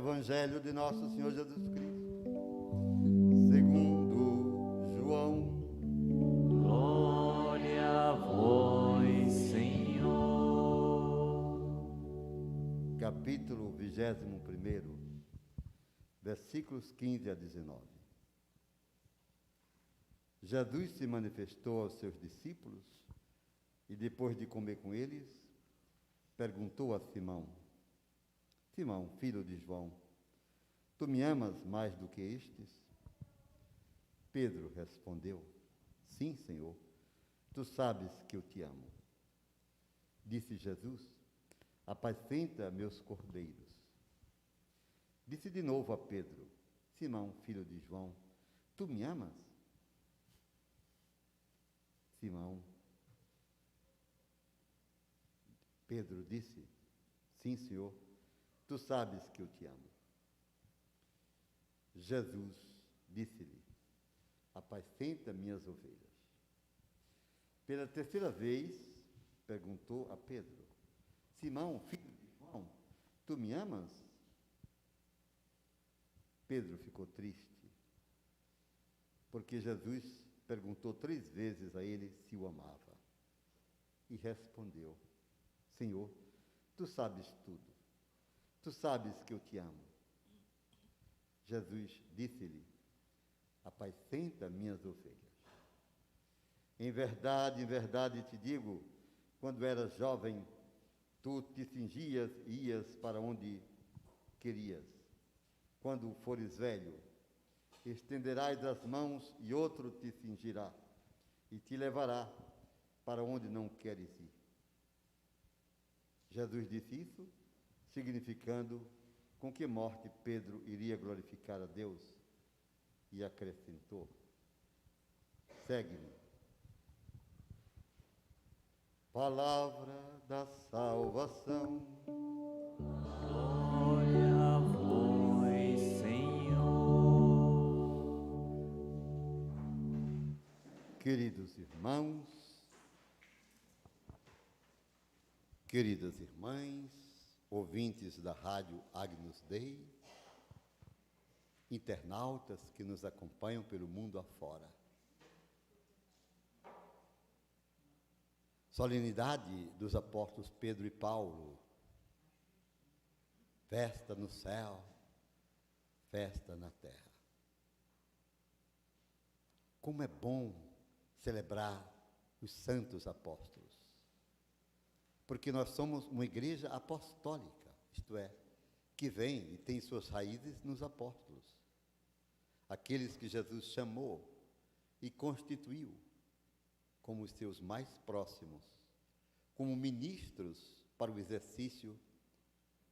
Evangelho de Nosso Senhor Jesus Cristo, segundo João. Glória a vós, Senhor. Capítulo 21, versículos 15 a 19. Jesus se manifestou aos seus discípulos e, depois de comer com eles, perguntou a Simão: Simão, filho de João, tu me amas mais do que estes? Pedro respondeu: Sim, Senhor, tu sabes que eu te amo. Disse Jesus: apacenta meus cordeiros. Disse de novo a Pedro: Simão, filho de João, tu me amas? Simão, Pedro disse: Sim, Senhor, tu sabes que eu te amo. Jesus disse-lhe: apacenta minhas ovelhas. Pela terceira vez, perguntou a Pedro: Simão, filho de João, tu me amas? Pedro ficou triste, porque Jesus perguntou 3 vezes a ele se o amava. E respondeu: Senhor, tu sabes tudo. Tu sabes que eu te amo. Jesus disse-lhe: apacenta minhas ovelhas. Em verdade te digo, quando eras jovem, tu te cingias e ias para onde querias. Quando fores velho, estenderás as mãos e outro te cingirá e te levará para onde não queres ir. Jesus disse isso, significando com que morte Pedro iria glorificar a Deus, e acrescentou: segue-me. Palavra da salvação. Glória a vós, Senhor. Queridos irmãos, queridas irmãs, ouvintes da rádio Agnus Dei, internautas que nos acompanham pelo mundo afora. Solenidade dos apóstolos Pedro e Paulo, festa no céu, festa na terra. Como é bom celebrar os santos apóstolos, porque nós somos uma igreja apostólica, isto é, que vem e tem suas raízes nos apóstolos, aqueles que Jesus chamou e constituiu como os seus mais próximos, como ministros para o exercício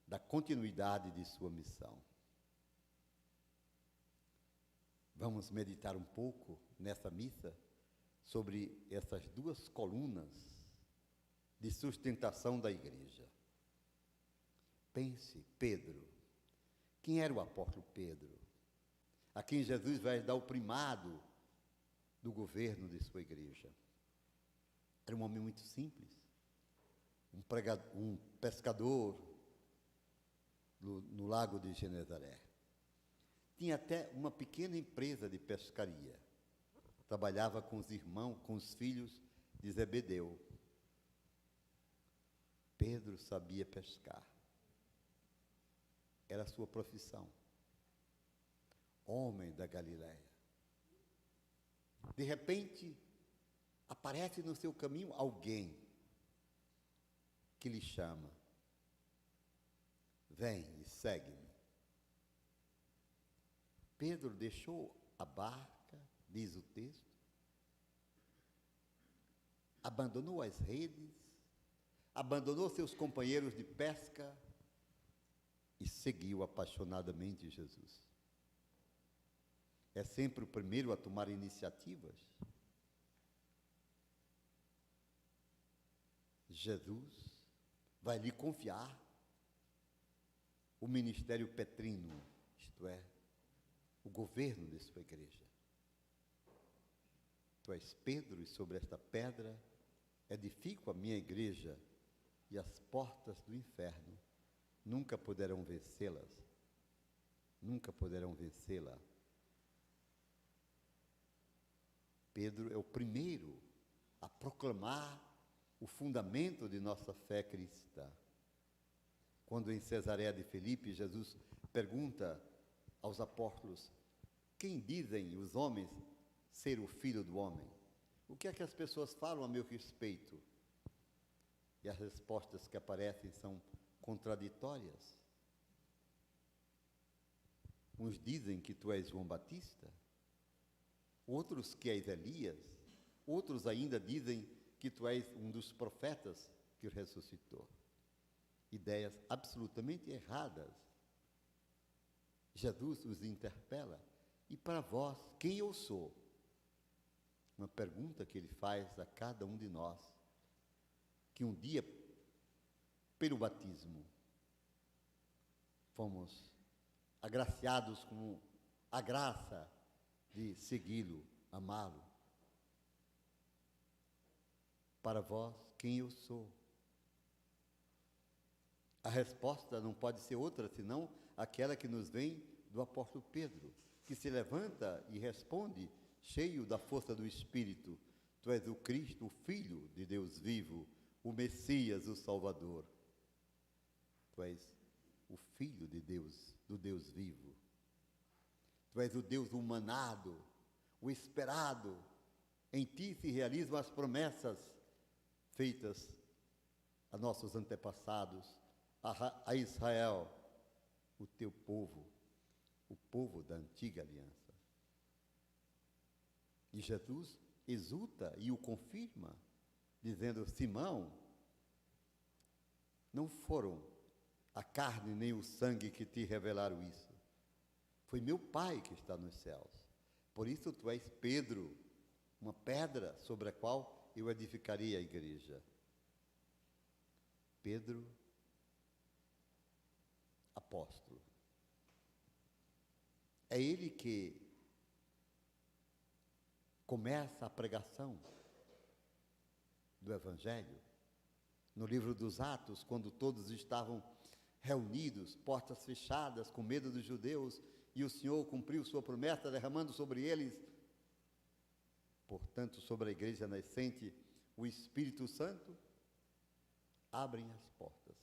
da continuidade de sua missão. Vamos meditar um pouco nessa missa sobre essas 2 colunas de sustentação da igreja. Pense, Pedro. Quem era o apóstolo Pedro? A quem Jesus vai dar o primado do governo de sua igreja. Era um homem muito simples, um pescador no lago de Genezaré. Tinha até uma pequena empresa de pescaria. Trabalhava com os irmãos, com os filhos de Zebedeu. Pedro sabia pescar. Era a sua profissão. Homem da Galileia. De repente, aparece no seu caminho alguém que lhe chama: vem e segue-me. Pedro deixou a barca, diz o texto, abandonou as redes, abandonou seus companheiros de pesca e seguiu apaixonadamente Jesus. É sempre o primeiro a tomar iniciativas. Jesus vai lhe confiar o ministério petrino, isto é, o governo de sua igreja. Tu és Pedro, e sobre esta pedra edifico a minha igreja, e as portas do inferno nunca poderão vencê-las. nunca poderão vencê-la. Pedro é o primeiro a proclamar o fundamento de nossa fé cristã. Quando em Cesareia de Filipe, Jesus pergunta aos apóstolos: quem dizem os homens ser o Filho do Homem? O que é que as pessoas falam a meu respeito? E as respostas que aparecem são contraditórias. Uns dizem que tu és João Batista, outros que és Elias, outros ainda dizem que tu és um dos profetas que ressuscitou. Ideias absolutamente erradas. Jesus os interpela. E para vós, quem eu sou? Uma pergunta que ele faz a cada um de nós, que um dia, pelo batismo, fomos agraciados com a graça de segui-lo, amá-lo. Para vós, quem eu sou? A resposta não pode ser outra, senão aquela que nos vem do apóstolo Pedro, que se levanta e responde, cheio da força do Espírito: tu és o Cristo, o Filho de Deus vivo, o Messias, o Salvador. Tu és o Filho de Deus, do Deus vivo. Tu és o Deus humanado, o esperado. Em ti se realizam as promessas feitas a nossos antepassados, a Israel, o teu povo, o povo da antiga aliança. E Jesus exulta e o confirma, dizendo: Simão, não foram a carne nem o sangue que te revelaram isso. Foi meu Pai que está nos céus. Por isso tu és Pedro, uma pedra sobre a qual eu edificaria a igreja. Pedro, apóstolo. É ele que começa a pregação do Evangelho. No livro dos Atos, quando todos estavam reunidos, portas fechadas, com medo dos judeus, e o Senhor cumpriu sua promessa, derramando sobre eles, portanto, sobre a igreja nascente, o Espírito Santo, abrem as portas.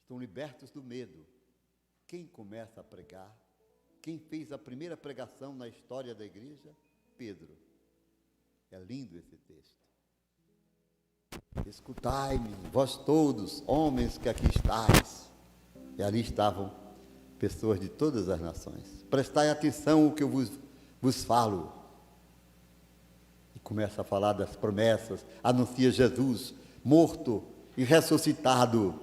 Estão libertos do medo. Quem começa a pregar? Quem fez a primeira pregação na história da igreja? Pedro. É lindo esse texto. Escutai-me, vós todos, homens que aqui estáis. E ali estavam pessoas de todas as nações. Prestai atenção ao que eu vos falo. E começa a falar das promessas, anuncia Jesus morto e ressuscitado.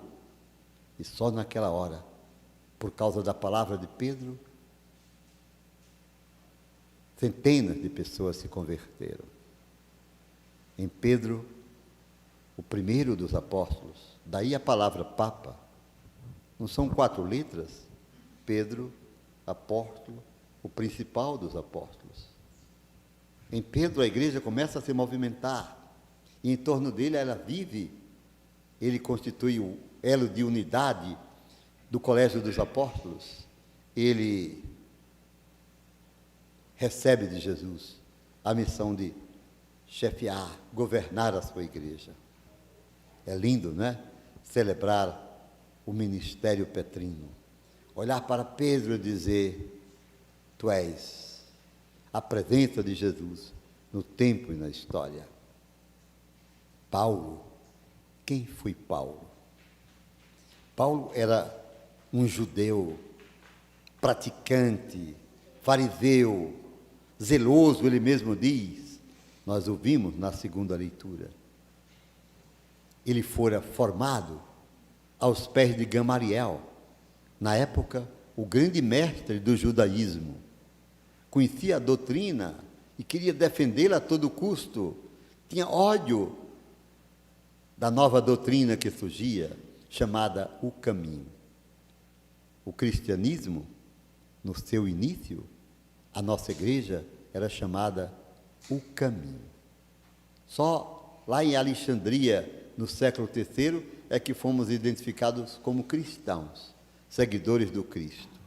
E só naquela hora, por causa da palavra de Pedro, centenas de pessoas se converteram. Em Pedro, o primeiro dos apóstolos, daí a palavra Papa, não são 4 letras? Pedro, apóstolo, o principal dos apóstolos. Em Pedro a igreja começa a se movimentar, e em torno dele ela vive, ele constitui o elo de unidade do colégio dos apóstolos. Ele recebe de Jesus a missão de chefiar, governar a sua igreja. É lindo, não é? Celebrar o ministério petrino. Olhar para Pedro e dizer: tu és a presença de Jesus no tempo e na história. Paulo, quem foi Paulo? Paulo era um judeu praticante, fariseu, zeloso, ele mesmo diz. Nós ouvimos na segunda leitura. Ele fora formado aos pés de Gamaliel, na época, o grande mestre do judaísmo. Conhecia a doutrina e queria defendê-la a todo custo. Tinha ódio da nova doutrina que surgia, chamada o caminho. O cristianismo, no seu início, a nossa igreja era chamada o caminho. Só lá em Alexandria, no século III, é que fomos identificados como cristãos, seguidores do Cristo.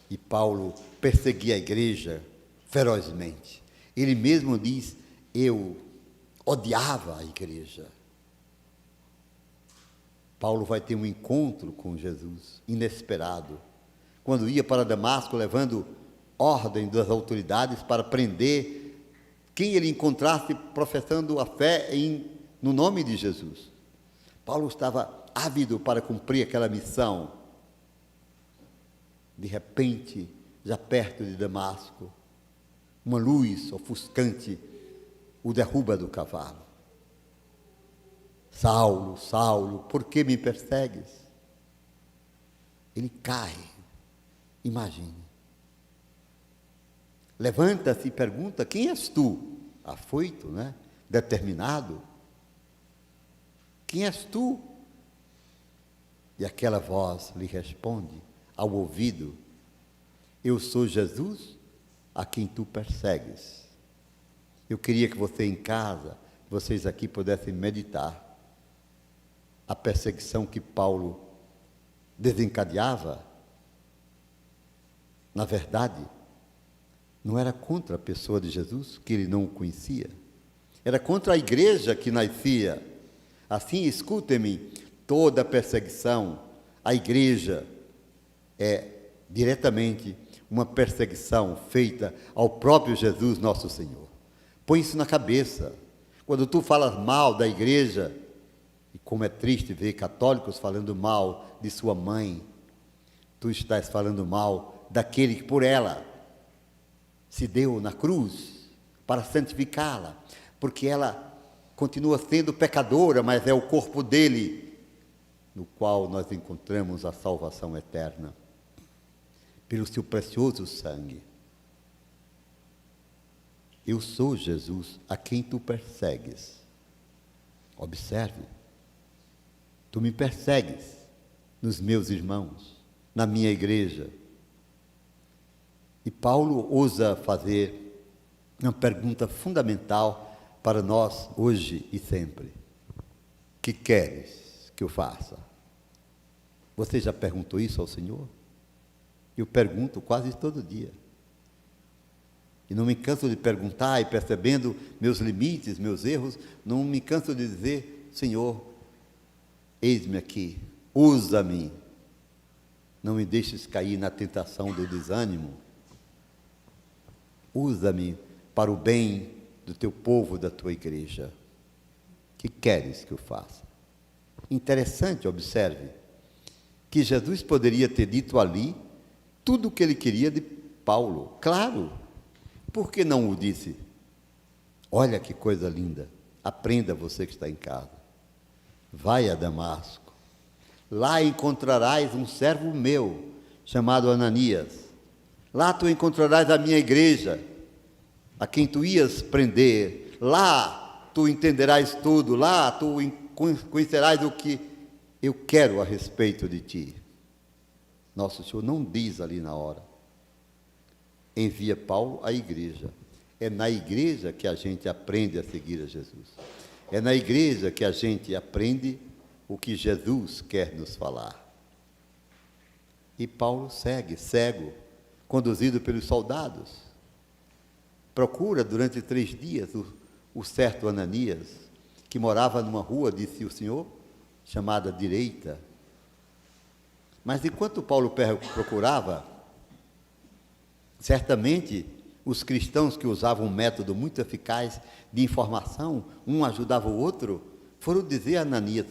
E Paulo perseguia a igreja ferozmente. Ele mesmo diz, eu odiava a igreja. Paulo vai ter um encontro com Jesus, inesperado, quando ia para Damasco levando ordem das autoridades para prender quem ele encontrasse professando a fé no nome de Jesus. Paulo estava ávido para cumprir aquela missão. De repente, já perto de Damasco, uma luz ofuscante o derruba do cavalo. Saulo, Saulo, por que me persegues? Ele cai, imagine. Levanta-se e pergunta, quem és tu? Afoito, né? Determinado. Quem és tu? E aquela voz lhe responde ao ouvido, eu sou Jesus a quem tu persegues. Eu queria que você em casa, vocês aqui pudessem meditar a perseguição que Paulo desencadeava. Na verdade, não era contra a pessoa de Jesus, que ele não o conhecia. Era contra a igreja que nascia. Assim, escutem-me, toda perseguição à igreja é diretamente uma perseguição feita ao próprio Jesus, nosso Senhor. Põe isso na cabeça. Quando tu falas mal da igreja, e como é triste ver católicos falando mal de sua mãe, tu estás falando mal daquele que por ela se deu na cruz para santificá-la, porque ela continua sendo pecadora, mas é o corpo dele no qual nós encontramos a salvação eterna, pelo seu precioso sangue. Eu sou Jesus a quem tu persegues. Observe, tu me persegues nos meus irmãos, na minha igreja. E Paulo ousa fazer uma pergunta fundamental para nós hoje e sempre. Que queres que eu faça? Você já perguntou isso ao Senhor? Eu pergunto quase todo dia. E não me canso de perguntar, e percebendo meus limites, meus erros, não me canso de dizer, Senhor, eis-me aqui, usa-me. Não me deixes cair na tentação do desânimo. Usa-me para o bem do teu povo, da tua igreja. Que queres que eu faça? Interessante, observe, que Jesus poderia ter dito ali tudo o que ele queria de Paulo. Claro, por que não o disse? Olha que coisa linda, aprenda você que está em casa. Vai a Damasco, lá encontrarás um servo meu, chamado Ananias. Lá tu encontrarás a minha igreja, a quem tu ias prender. Lá tu entenderás tudo, lá tu conhecerás o que eu quero a respeito de ti. Nosso Senhor não diz ali na hora. Envia Paulo à igreja. É na igreja que a gente aprende a seguir a Jesus. É na igreja que a gente aprende o que Jesus quer nos falar. E Paulo segue, cego, conduzido pelos soldados. Procura durante 3 dias o certo Ananias, que morava numa rua, disse o Senhor, chamada Direita. Mas enquanto Paulo procurava, certamente os cristãos que usavam um método muito eficaz de informação, um ajudava o outro, foram dizer a Ananias,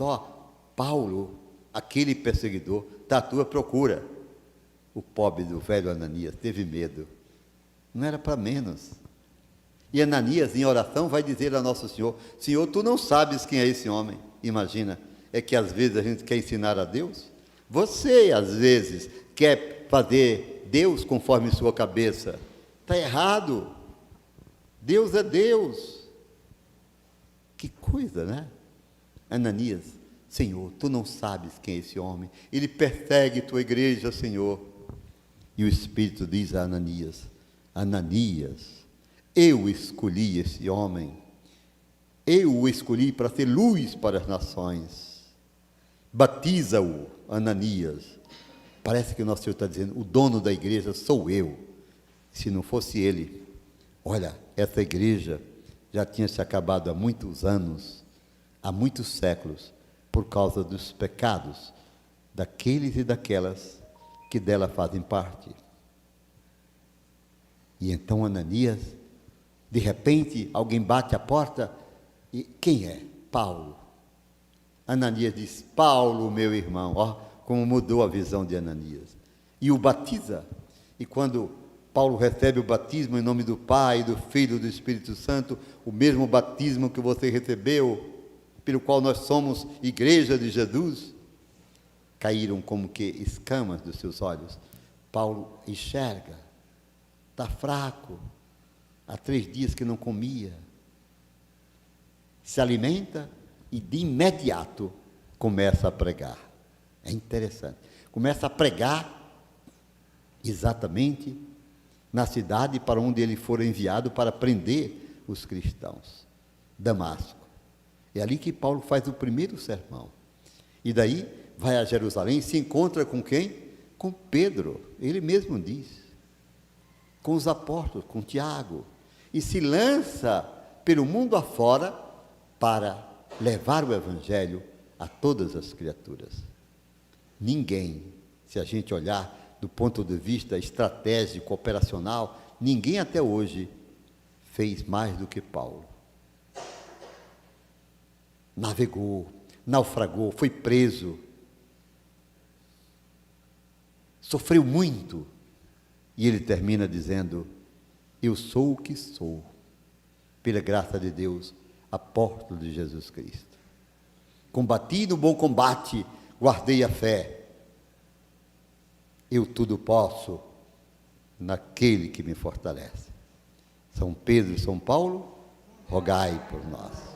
Paulo, aquele perseguidor, está à tua procura. O pobre do velho Ananias teve medo. Não era para menos. E Ananias, em oração, vai dizer a Nosso Senhor, Senhor, tu não sabes quem é esse homem. Imagina, é que às vezes a gente quer ensinar a Deus. Você, às vezes, quer fazer Deus conforme sua cabeça. Está errado. Deus é Deus. Que coisa, né? Ananias, Senhor, tu não sabes quem é esse homem. Ele persegue tua igreja, Senhor. E o Espírito diz a Ananias, Ananias, eu escolhi esse homem. Eu o escolhi para ser luz para as nações. Batiza-o, Ananias, Parece que o nosso Senhor está dizendo, o dono da igreja sou eu. Se não fosse Ele, olha, essa igreja já tinha se acabado há muitos anos, há muitos séculos, por causa dos pecados daqueles e daquelas que dela fazem parte. E então Ananias, de repente, alguém bate a porta e quem é? Paulo. Ananias diz, Paulo, meu irmão, ó, como mudou a visão de Ananias. E o batiza. E quando Paulo recebe o batismo em nome do Pai, do Filho e do Espírito Santo, o mesmo batismo que você recebeu, pelo qual nós somos igreja de Jesus, caíram como que escamas dos seus olhos. Paulo enxerga, está fraco, há 3 dias que não comia, se alimenta e de imediato começa a pregar. É interessante. Começa a pregar exatamente na cidade para onde ele for enviado para prender os cristãos, Damasco. É ali que Paulo faz o primeiro sermão. E daí vai a Jerusalém, se encontra com quem? Com Pedro, ele mesmo diz. Com os apóstolos, com Tiago. E se lança pelo mundo afora para levar o evangelho a todas as criaturas. Ninguém, se a gente olhar do ponto de vista estratégico, operacional, ninguém até hoje fez mais do que Paulo. Navegou, naufragou, foi preso, sofreu muito, e ele termina dizendo, eu sou o que sou, pela graça de Deus, apóstolo de Jesus Cristo. Combati no bom combate, guardei a fé. Eu tudo posso naquele que me fortalece. São Pedro e São Paulo, rogai por nós.